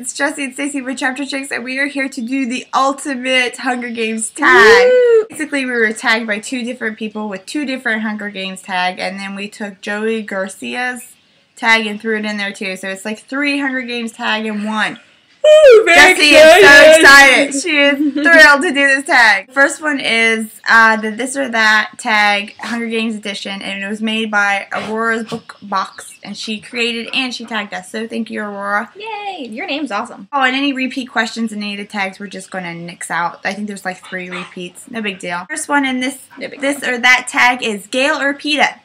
it's Jessie and Stacey with Chapter Chicks, and we are here to do the ultimate Hunger Games tag. Woo! Basically, we were tagged by 2 different people with 2 different Hunger Games tag, and then we took Joey Garcia's tag and threw it in there too. So it's like 3 Hunger Games tag in 1. Woo, Jessie is so excited. She is thrilled to do this tag. First one is the This or That tag, Hunger Games edition, and it was made by Aurora's Book Box, and she created and she tagged us. So thank you, Aurora. Yay! Your name's awesome. Oh, and any repeat questions in any of the tags, we're just going to nix out. I think there's like 3 repeats. No big deal. First one in this or that tag is Gale or Peeta.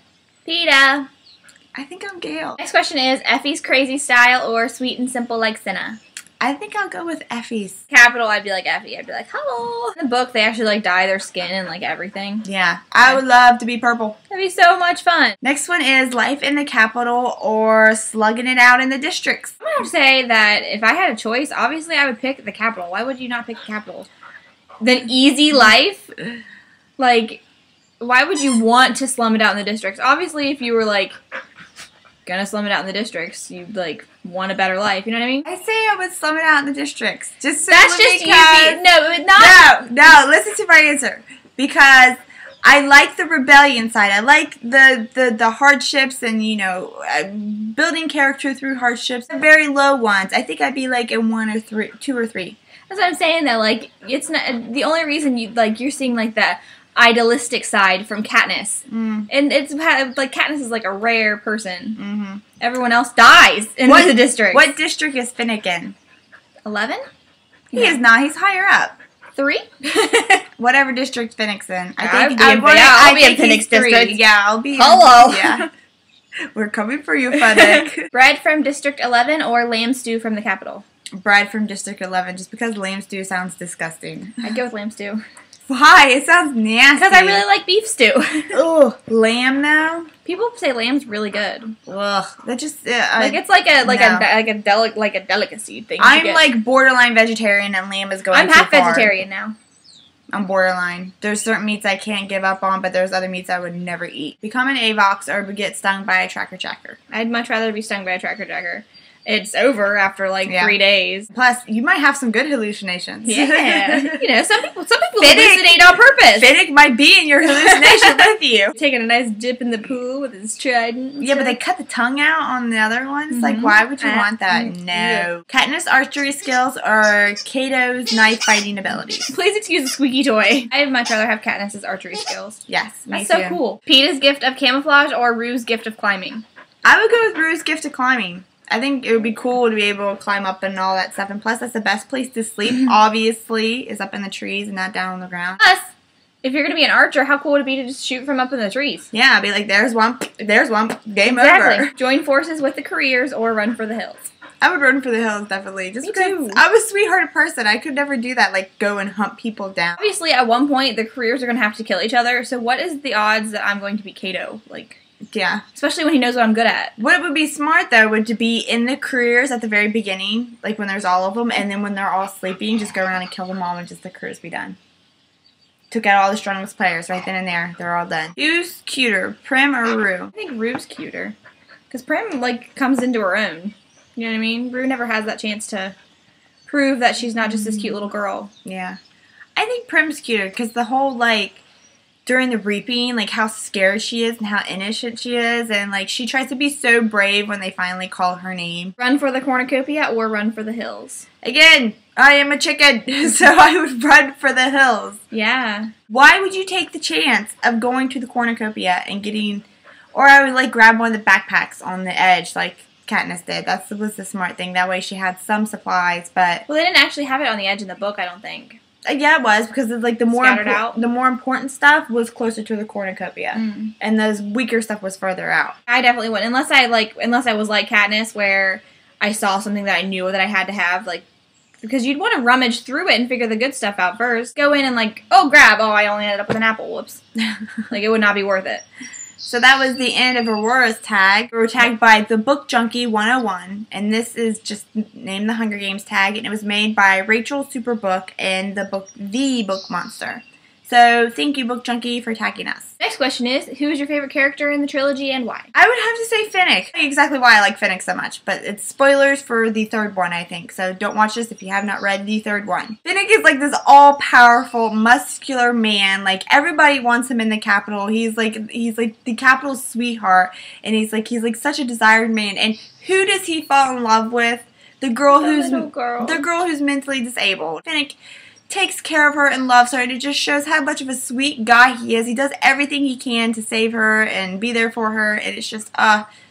Peeta. I think I'm Gale. Next question is Effie's crazy style or sweet and simple like Cinna? I think I'll go with Effies. Capital, I'd be like Effie. I'd be like, hello. In the book, they actually like dye their skin and like everything. Yeah. I would love to be purple. That'd be so much fun. Next one is Life in the Capital or Slugging It Out in the Districts. I'm going to say that if I had a choice, obviously I would pick the Capital. Why would you not pick the Capital? The easy life? Like, why would you want to slum it out in the districts? Obviously, if you were like gonna slum it out in the districts, you like want a better life, you know what I mean? I say I would slum it out in the districts. Just that's just easy. No, it not. No, listen to my answer. Because I like the rebellion side. I like the hardships and, you know, building character through hardships. The very low ones. I think I'd be like in 1 or 3, 2 or 3. That's what I'm saying though. Like, it's not the only reason you're seeing like that idealistic side from Katniss. And it's like Katniss is like a rare person. Everyone else dies in the district. What district is Finnick in? 11? He is not. He's higher up. 3? Whatever district Finnick's in. I'll be in Finnick's district. Yeah, I'll be. Hello. Yeah. We're coming for you, Finnick. Bread from District 11 or lamb stew from the Capital? Bread from District 11, just because lamb stew sounds disgusting. I'd go with lamb stew. Why? It sounds nasty. Because I really like beef stew. Ugh. Lamb though? People say lamb's really good. Ugh. That just like it's like a delicacy thing. I'm like borderline vegetarian, and lamb is going. I'm half vegetarian now. I'm borderline. There's certain meats I can't give up on, but there's other meats I would never eat. Become an Avox or get stung by a tracker jacker. I'd much rather be stung by a tracker jacker. It's over after like 3 days. Plus, you might have some good hallucinations. Yeah. You know, some people hallucinate on purpose. Finnick might be in your hallucination with you. Taking a nice dip in the pool with his trident. Yeah, but they cut the tongue out on the other ones. Like, why would you want that? No. Yeah. Katniss' archery skills or Cato's knife fighting abilities. Please excuse the squeaky toy. I'd much rather have Katniss' archery skills. Yes, me That's so too. cool. Peeta's gift of camouflage or Rues' gift of climbing? I would go with Rues' gift of climbing. I think it would be cool to be able to climb up and all that stuff. And plus, that's the best place to sleep, obviously, is up in the trees and not down on the ground. Plus, if you're going to be an archer, how cool would it be to just shoot from up in the trees? Yeah, I'd be like, there's one, game exactly. over. Join forces with the careers or run for the hills. I would run for the hills, definitely. Just Me because too. I'm a sweethearted person. I could never do that, like go and hunt people down. Obviously, at one point, the careers are going to have to kill each other. So what is the odds that I'm going to be Cato? Like... Yeah. Especially when he knows what I'm good at. What would be smart, though, would to be in the careers at the very beginning, like when there's all of them, and then when they're all sleeping, just go around and kill them all and just the careers be done. Took out all the strongest players right then and there. They're all done. Who's cuter, Prim or Rue? I think Rue's cuter. Because Prim, like, comes into her own. You know what I mean? Rue never has that chance to prove that she's not just this cute little girl. Yeah. I think Prim's cuter, because the whole, like... during the reaping, like how scared she is and how innocent she is, and like she tries to be so brave when they finally call her name. Run for the cornucopia or run for the hills? Again, I am a chicken, so I would run for the hills. Yeah. Why would you take the chance of going to the cornucopia and getting, or I would like grab one of the backpacks on the edge like Katniss did. That was the smart thing. That way she had some supplies, but... Well, they didn't actually have it on the edge in the book, I don't think. Yeah, it was, because it's like the more important stuff was closer to the cornucopia, and the weaker stuff was further out. I definitely wouldn't, unless I was like Katniss, where I saw something that I knew that I had to have, like, because you'd want to rummage through it and figure the good stuff out first. Go in and like, grab. Oh, I only ended up with an apple. Whoops. Like, it would not be worth it. So that was the end of Aurora's tag. We were tagged by the Book Junkie 101, and this is just named the Hunger Games tag, and it was made by Rachel Superbook and the book Monster. So thank you, Book Junkie, for tagging us. Next question is, who is your favorite character in the trilogy and why? I would have to say Finnick. Exactly why I like Finnick so much, but it's spoilers for the third one, I think. So don't watch this if you have not read the third one. Finnick is like this all-powerful, muscular man. Like, everybody wants him in the Capitol. He's like the Capitol's sweetheart, and he's like such a desired man. And who does he fall in love with? The girl who's mentally disabled. Finnick takes care of her and loves her, and it just shows how much of a sweet guy he is. He does everything he can to save her and be there for her, and it's just,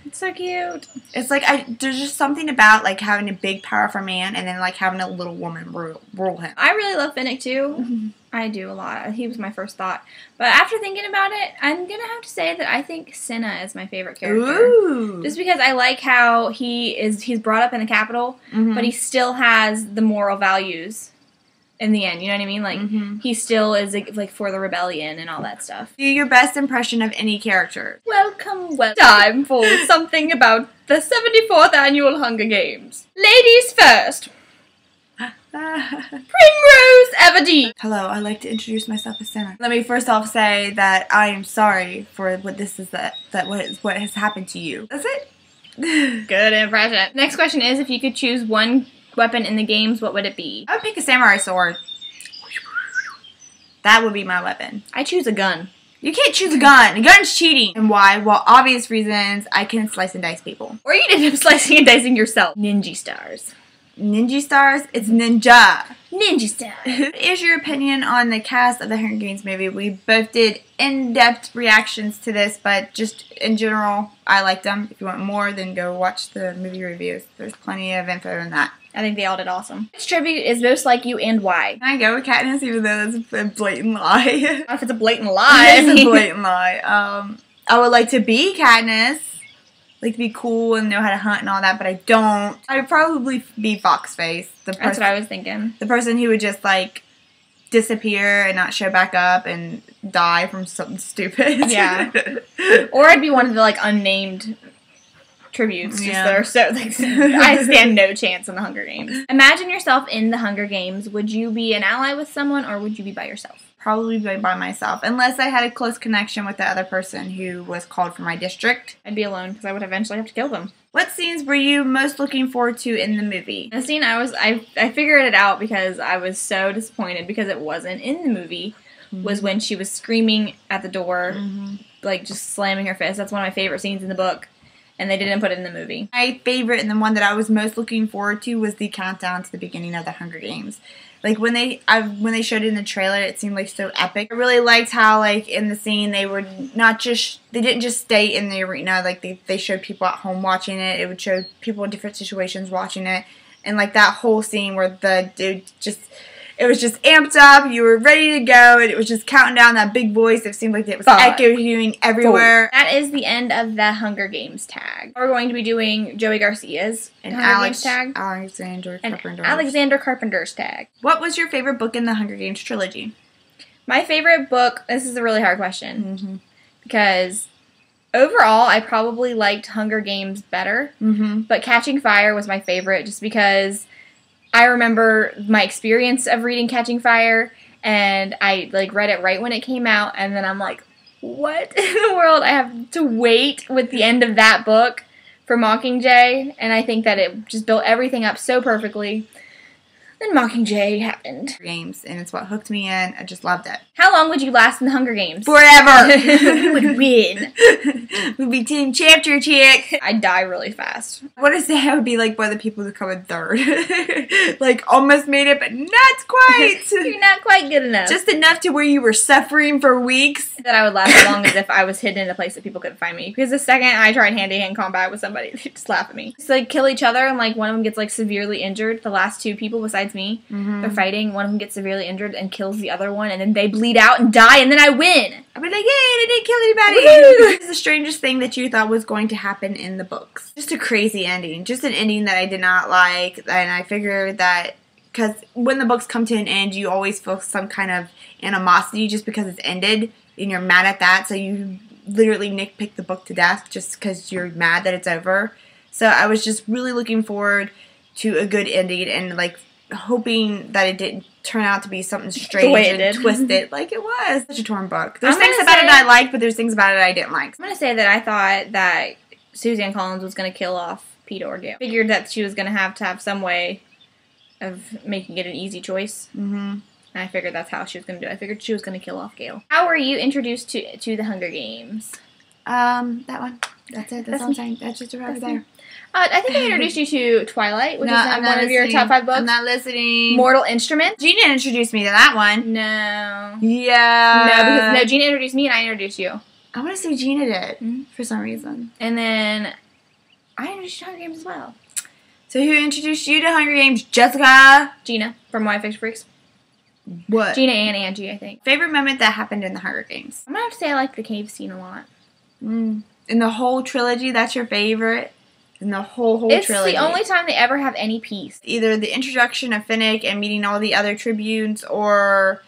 it's so cute. It's like, there's just something about, like, having a big, powerful man and then, like, having a little woman rule him. I really love Finnick, too. I do a lot. He was my first thought. But after thinking about it, I'm going to have to say that I think Cinna is my favorite character. Ooh. Just because I like how he's brought up in the Capitol, but he still has the moral values in the end, you know what I mean? Like, he still is, like, for the rebellion and all that stuff. Do your best impression of any character. Welcome. Time for something about the 74th Annual Hunger Games. Ladies first. Primrose Everdeen. Hello, I'd like to introduce myself as Cinna. Let me first off say that I am sorry for what this is what has happened to you. That's it? Good impression. Next question is, if you could choose one weapon in the games, what would it be? I would pick a samurai sword. That would be my weapon. I choose a gun. You can't choose a gun. A gun's cheating. And why? Well, obvious reasons. I can slice and dice people. Or you'd end up slicing and dicing yourself. Ninja stars. Ninja stars? It's ninja. Ninja stars. What is your opinion on the cast of the Hunger Games movie? We both did in-depth reactions to this, but just in general, I liked them. If you want more, then go watch the movie reviews. There's plenty of info in that. I think they all did awesome. Which tribute is most like you and why? Can I go with Katniss, even though that's a blatant lie? If it's a blatant lie. It's a blatant lie. I would like to be Katniss. Like, to be cool and know how to hunt and all that, but I don't. I'd probably be Foxface. That's what I was thinking. The person who would just, like, disappear and not show back up and die from something stupid. Yeah. Or I'd be one of the, like, unnamed tributes. Just that are so, like, I stand no chance in the Hunger Games. Imagine yourself in the Hunger Games. Would you be an ally with someone, or would you be by yourself? Probably by myself, unless I had a close connection with the other person who was called for my district. I'd be alone, because I would eventually have to kill them. What scenes were you most looking forward to in the movie? The scene I figured it out because I was so disappointed because it wasn't in the movie, was when she was screaming at the door, like just slamming her fist. That's one of my favorite scenes in the book, and they didn't put it in the movie. My favorite and the one that I was most looking forward to was the countdown to the beginning of the Hunger Games. Like, when they showed it in the trailer, it seemed, like, so epic. I really liked how, like, in the scene, they didn't just stay in the arena. Like, they showed people at home watching it. It would show people in different situations watching it. And, like, that whole scene where the dude it was just amped up, you were ready to go, and it was just counting down that big voice. It seemed like it was echoing everywhere. That is the end of the Hunger Games tag. We're going to be doing Joey Garcia's and Hunger Games tag. Alexander Carpenter's tag. What was your favorite book in the Hunger Games trilogy? My favorite book, this is a really hard question, because overall, I probably liked Hunger Games better, but Catching Fire was my favorite just because I remember my experience of reading Catching Fire, and I, like, read it right when it came out, and then I'm like, what in the world? I have to wait with the end of that book for Mockingjay, and I think that it just built everything up so perfectly. Then Mockingjay happened. Games, and it's what hooked me in. I just loved it. How long would you last in the Hunger Games? Forever! We would win. We'd be team chapter chick. I'd die really fast. I want to say I would be like one of the people who come in third. Like, almost made it, but not quite. You're not quite good enough. Just enough to where you were suffering for weeks. That I would last as long as if I was hidden in a place that people couldn't find me. Because the second I tried hand-to-hand combat with somebody, they'd just laugh at me. Just, like, kill each other, and, like, one of them gets, like, severely injured. The last two people besides me, they're fighting. One of them gets severely injured and kills the other one, and then they bleed out and die, and then I win. I'd be like, yay, I didn't kill anybody. What is the strangest thing that you thought was going to happen in the books? Just a crazy ending. Just an ending that I did not like, and I figured that because when the books come to an end, you always feel some kind of animosity just because it's ended, and you're mad at that, so you literally nitpick the book to death just because you're mad that it's over. So I was just really looking forward to a good ending and, like, hoping that it didn't turn out to be something strange and twisted like it was. Such a torn book. There's things about it I liked, but there's things about it I didn't like. I'm going to say that I thought that Suzanne Collins was going to kill off Peeta or Gale. Figured that she was going to have some way of making it an easy choice. And I figured that's how she was going to do it. I figured she was going to kill off Gale. How were you introduced to the Hunger Games? That one. That's it. That's all I'm saying. That's just right there. I think I introduced you to Twilight, which is one of your top 5 books. I'm not listening. Mortal Instruments. Gina introduced me to that one. No. Yeah. No, Gina introduced me and I introduced you. I want to say Gina did, for some reason. And then I introduced you to Hunger Games as well. So who introduced you to Hunger Games? Jessica? Gina, from Why Fiction Freaks. What? Gina and Angie, I think. Favorite moment that happened in the Hunger Games? I'm going to have to say I like the cave scene a lot. In the whole trilogy, that's your favorite? In the whole trilogy? It's the only time they ever have any peace. Either the introduction of Finnick and meeting all the other tribunes, or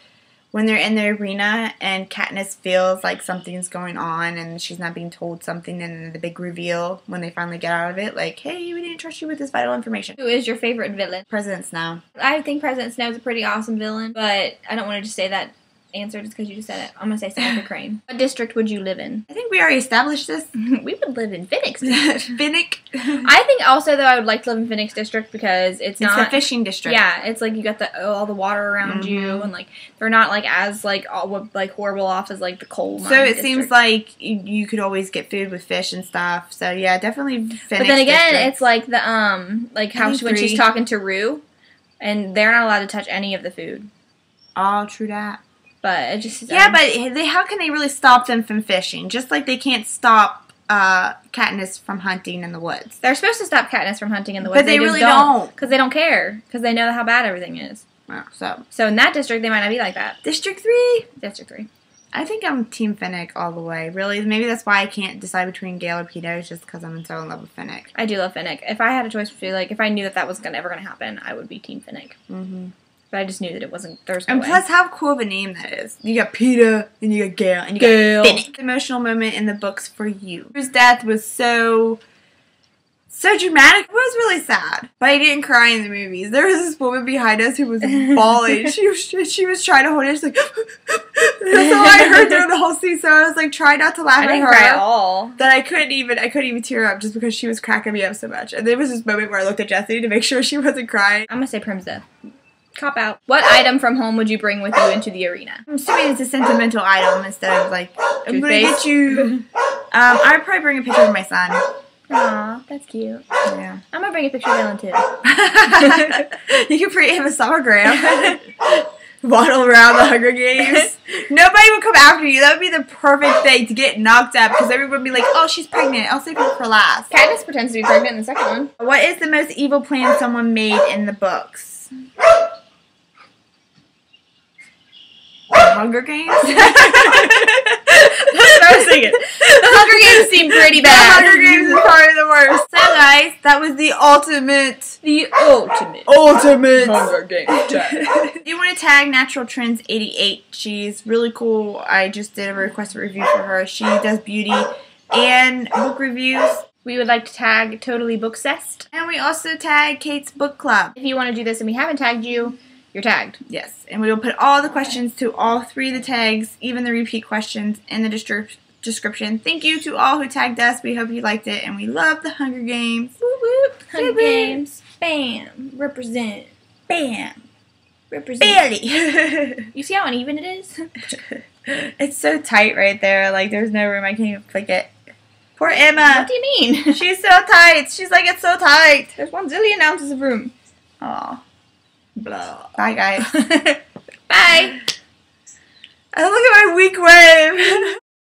when they're in the arena and Katniss feels like something's going on and she's not being told something, and then the big reveal when they finally get out of it, like, hey, we didn't trust you with this vital information. Who is your favorite villain? President Snow. I think President Snow is a pretty awesome villain, but I don't want to just say that answer just because you just said it. I'm going to say Seneca Crane. What district would you live in? I think we already established this. We would live in Phoenix district. Finnick. I think also, though, I would like to live in Phoenix district because it's not... It's a fishing district. Yeah, it's like you got all the water around you, and like they're not like as like horrible off as like the coal mine So it district. seems like you could always get food with fish and stuff. So yeah, definitely Phoenix. But then again, district. it's like the like how when she's talking to Rues, and they're not allowed to touch any of the food. Oh, true that. But it just but how can they really stop them from fishing? Just like they can't stop Katniss from hunting in the woods. They're supposed to stop Katniss from hunting in the woods. But they really don't. Because they don't care. Because they know how bad everything is. Well, so in that district, they might not be like that. District 3? District 3. I think I'm Team Finnick all the way. Really, maybe that's why I can't decide between Gale or Peeta. It's just because I'm so in love with Finnick. I do love Finnick. If I had a choice between, like, if I knew that was ever going to happen, I would be Team Finnick. But I just knew that it wasn't. There's no way. Plus, how cool of a name that is. You got Peeta, and you got Gale, and you got Finnick. Emotional moment in the books for you. Whose death was so dramatic. It was really sad. But I didn't cry in the movies. There was this woman behind us who was bawling. she was trying to hold it. She's like, that's all I heard through the whole scene. So I was like, trying not to laugh at her. I didn't cry at all. That I couldn't even tear up just because she was cracking me up so much. And there was this moment where I looked at Jessie to make sure she wasn't crying. I'm gonna say Prim's death. Cop out. What item from home would you bring with you into the arena? I'm assuming it's a sentimental item instead of like, I'm gonna get you. I'd probably bring a picture of my son. Aw, that's cute. Yeah. I'm gonna bring a picture of Ellen too. You can pretty have a sonogram. Waddle around the Hunger Games. Nobody would come after you. That would be the perfect thing to get knocked up because everyone would be like, oh, she's pregnant. I'll save her for last. Katniss pretends to be pregnant in the second one. What is the most evil plan someone made in the books? The Hunger Games? That's what I was thinking. The Hunger Games seem pretty bad. The Hunger Games is probably the worst. So guys, that was the ultimate Hunger Games tag. Do you want to tag Natural Trends 88? She's really cool. I just did a requested review for her. She does beauty and book reviews. We would like to tag Totally Booksessed. And we also tag Kate's Book Club. If you want to do this and we haven't tagged you, you're tagged. Yes, and we will put all the questions to all 3 of the tags, even the repeat questions, in the description. Thank you to all who tagged us. We hope you liked it, and we love the Hunger Games. Whoop whoop. Hunger Games. Bam. Represent. Bam. Represent. Barely. You see how uneven it is? It's so tight right there. Like, there's no room. I can't even flick it. Poor Emma. What do you mean? She's so tight. She's like, it's so tight. There's 1 zillion ounces of room. Aw. Blah. Bye, guys. Bye. Oh, look at my weak wave.